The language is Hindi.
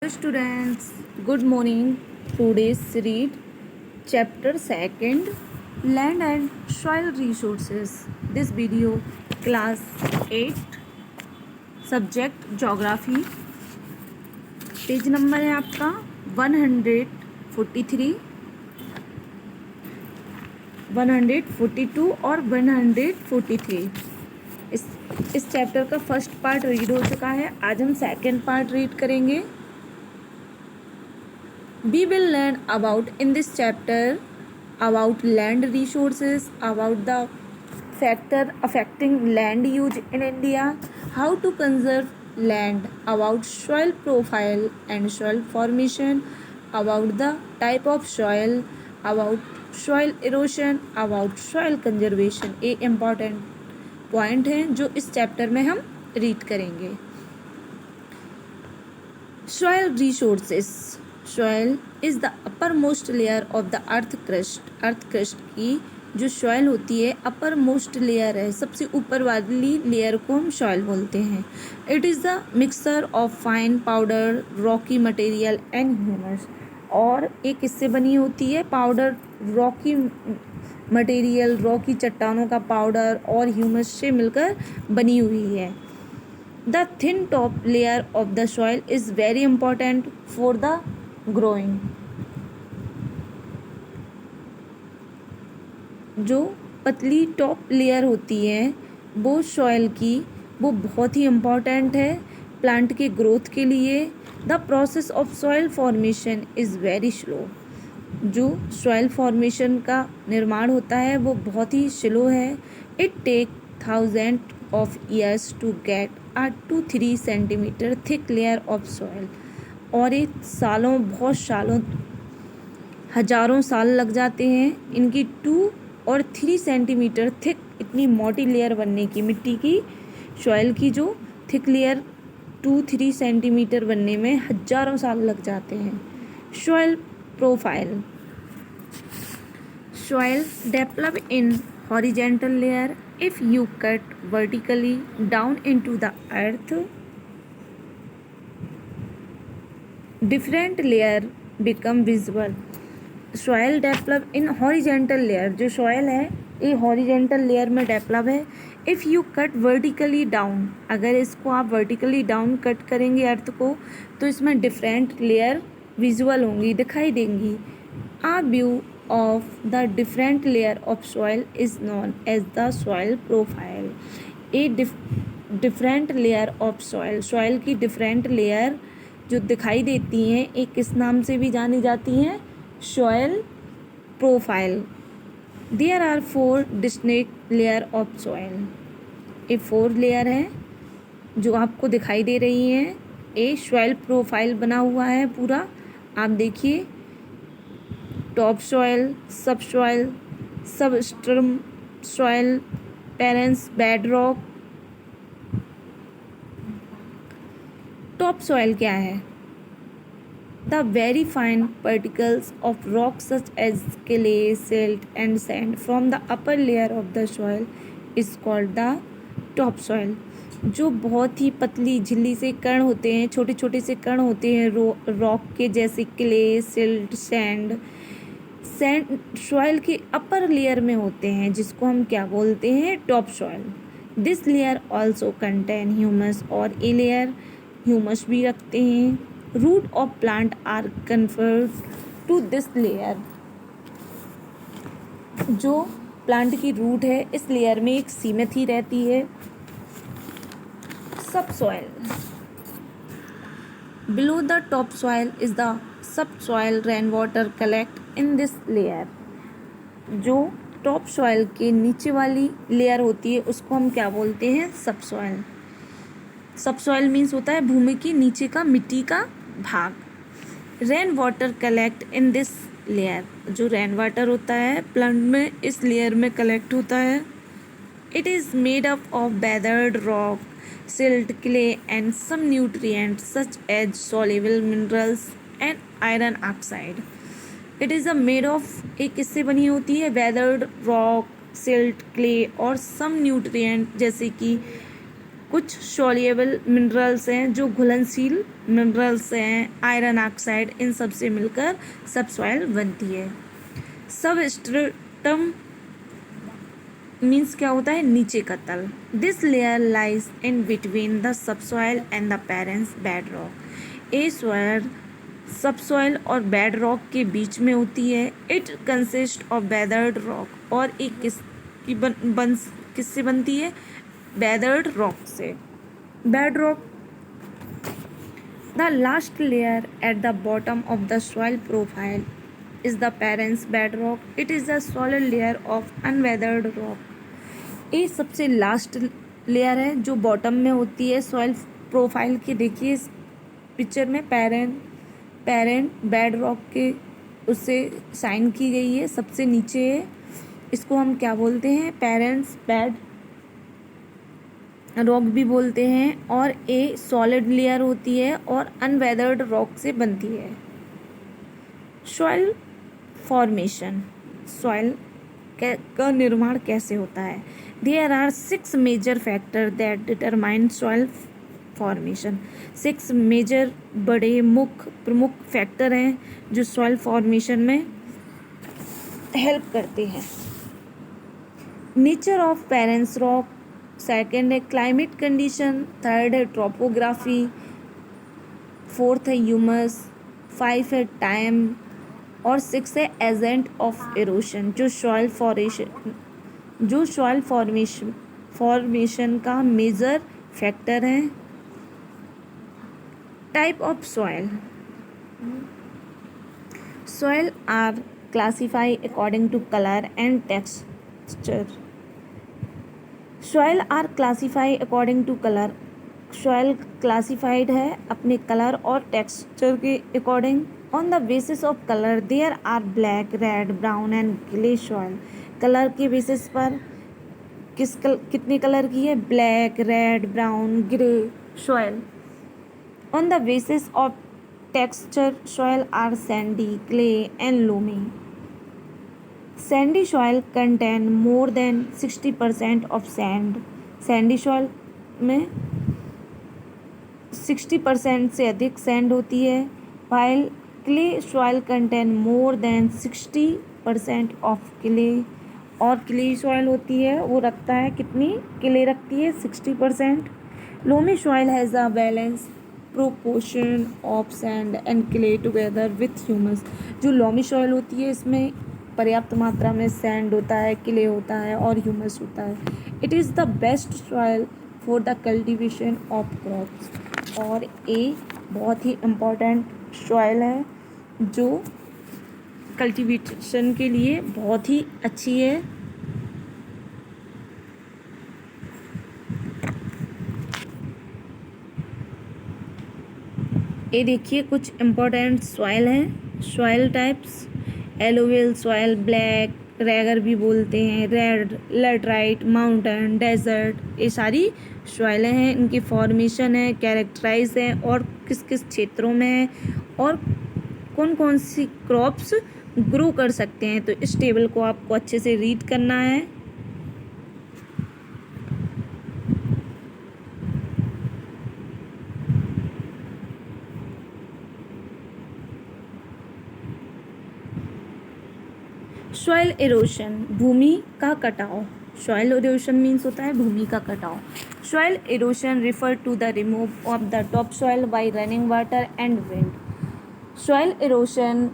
Students, good morning. Today's read chapter 2nd, Land and Soil Resources. This video class 8 subject Geography. Page number है आपका 143, 142 और 143. इस चैप्टर का फर्स्ट पार्ट रीड हो चुका है. आज हम सेकंड पार्ट रीड करेंगे. We will learn about in this chapter about land resources, about the factor affecting land use in India, how to conserve land, about soil profile and soil formation, about the type of soil, about soil erosion, about soil conservation. एक important point है जो इस chapter में हम read करेंगे. Soil resources. Soil is the uppermost layer of the earth crust. Earth crust की जो सॉइल होती है अपर मोस्ट लेयर है, सबसे ऊपर वाली लेयर को हम सॉइल बोलते हैं. It is the mixture of fine powder Rocky material and humus. और एक इससे बनी होती है पाउडर रॉकी मटेरियल, रॉकी चट्टानों का पाउडर और ह्यूमस से मिलकर बनी हुई है. The thin top layer of the soil is very important for the growing. जो पतली टॉप लेयर होती है वो सॉइल की, वो बहुत ही इम्पॉर्टेंट है प्लांट के ग्रोथ के लिए. The process of soil formation is very slow. जो सॉइल फॉर्मेशन का निर्माण होता है वो बहुत ही स्लो है. It take 1000 of years to get a 2-3 centimeter thick layer of soil. और ये बहुत सालों हजारों साल लग जाते हैं इनकी 2 और 3 सेंटीमीटर थिक इतनी मोटी लेयर बनने की. मिट्टी की सॉइल की जो थिक लेयर 2-3 सेंटीमीटर बनने में हजारों साल लग जाते हैं. Soil profile. Soil develop in horizontal layer. If you cut vertically down into the earth, different layer become visible. Soil develop in horizontal layer. जो soil है ये horizontal layer में develop है. If you cut vertically down, अगर इसको आप vertically down cut करेंगे अर्थ को तो इसमें different layer visual होंगी, दिखाई देंगी. A view of the different layer of soil is known as the soil profile. A different layer of soil, soil की different layer जो दिखाई देती हैं एक किस नाम से भी जानी जाती हैं, soil profile. There are 4 distinct layer of soil. ये 4 layer हैं जो आपको दिखाई दे रही हैं. ये soil profile बना हुआ है पूरा. आप देखिए top soil, subsoil, substratum soil, parents, bed rock. Top soil क्या है? The very fine particles of rock such as clay, silt and sand from the upper layer of the soil is called the top soil. जो बहुत ही पतली झिल्ली से कण होते हैं, छोटे छोटे से कण होते हैं रॉक के, जैसे क्ले, सिल्ट, सैंड सॉइल के अपर लेयर में होते हैं जिसको हम क्या बोलते हैं, top soil. This layer also contain humus. और ये लेयर ह्यूमस भी रखते हैं. Root of plant are confined to this layer. जो प्लांट की रूट है इस लेयर में एक सीमित ही रहती है. सब soil. Below the top soil is the sub soil. Rain water collect in this layer. जो टॉप सॉइल के नीचे वाली लेयर होती है उसको हम क्या बोलते हैं, सब सॉइल. सब सॉइल मीन्स होता है भूमि की नीचे का मिट्टी का भाग. Rain water collect in this layer. जो रेन वाटर होता है प्लांट में इस लेयर में कलेक्ट होता है. It is made up of weathered rock, silt, clay and some nutrients such as soluble minerals and iron oxide. It is a made of, एक किससे बनी होती है, weathered rock, silt, clay और some nutrient जैसे कि कुछ सोल्यूबल मिनरल्स हैं जो घुलनशील मिनरल्स हैं, आयरन ऑक्साइड, इन सब से मिलकर सबसॉइल बनती है। सबस्ट्रेटम मीन्स क्या होता है, नीचे का तल। This layer lies in between the subsoil and the parents bed rock. A soil subsoil और बेड रॉक के बीच में होती है। It consist of weathered rock, और एक किससे बनती है, वेदर्ड रॉक से। Bed rock, the last layer at the bottom of the soil profile is the parent's bedrock. It is the solid layer of unweathered rock. ये सबसे लास्ट लेयर है जो बॉटम में होती है सॉइल प्रोफाइल की। देखिए इस पिक्चर में पेरेंट बेड रॉक के उससे साइन की गई है, सबसे नीचे है। इसको हम क्या बोलते हैं, पेरेंट्स बेड रॉक भी बोलते हैं। और ये सॉलिड लेयर होती है और अनवेदर्ड रॉक से बनती है। सॉइल फॉर्मेशन, सॉइल का निर्माण कैसे होता है। There are 6 major factor that determine soil formation. 6 major बड़े प्रमुख फैक्टर हैं जो सॉइल फॉर्मेशन में हेल्प करते हैं। Nature of parents rock, second है क्लाइमेट कंडीशन, थर्ड है ट्रोपोग्राफी, फोर्थ है ह्यूमस, 5 है टाइम, और 6 है एजेंट ऑफ एरोशन जो सॉइल फॉर्मेशन का मेजर फैक्टर है। Type of soil are classify according to colour and texture. Soil are classify according to colour, soil classified है अपने कलर और टेक्सचर के according. On the basis of colour there are black, red, brown and grey soil. Colour के बेसिस पर कितने कलर की है, black, red, brown, grey soil. On the basis of texture soil are sandy, clay and loamy. Sandy soil contain more than 60% of sand. Sandy soil में 60% से अधिक सैंड होती है। While clay soil contain more than 60% of clay. और क्ले सॉइल होती है वो रखता है कितनी, क्ले रखती है 60%। Loamy soil has a balance proportion of sand and clay together with humus. जो लोमी सॉइल होती है इसमें पर्याप्त मात्रा में सैंड होता है, क्ले होता है और ह्यूमस होता है। It is the best soil for the cultivation of crops. और ये बहुत ही इम्पोर्टेंट सॉइल है जो कल्टीवेशन के लिए बहुत ही अच्छी है। ये देखिए कुछ इम्पोर्टेंट सॉइल हैं। Soil types, alluvial soil, black, Regar भी बोलते हैं, रेड, लैटराइट, माउंटेन, डेजर्ट, ये सारी सॉइलें हैं। इनकी फॉर्मेशन है, कैरेक्टराइज है और किस किस क्षेत्रों में है और कौन कौन सी क्रॉप्स ग्रो कर सकते हैं। तो इस टेबल को आपको अच्छे से रीड करना है। सॉइल इरोशन, भूमि का कटाव। सॉइल इरोशन मीन्स होता है भूमि का कटाव। Soil erosion refer to the remove of the top soil by running water and wind. Soil erosion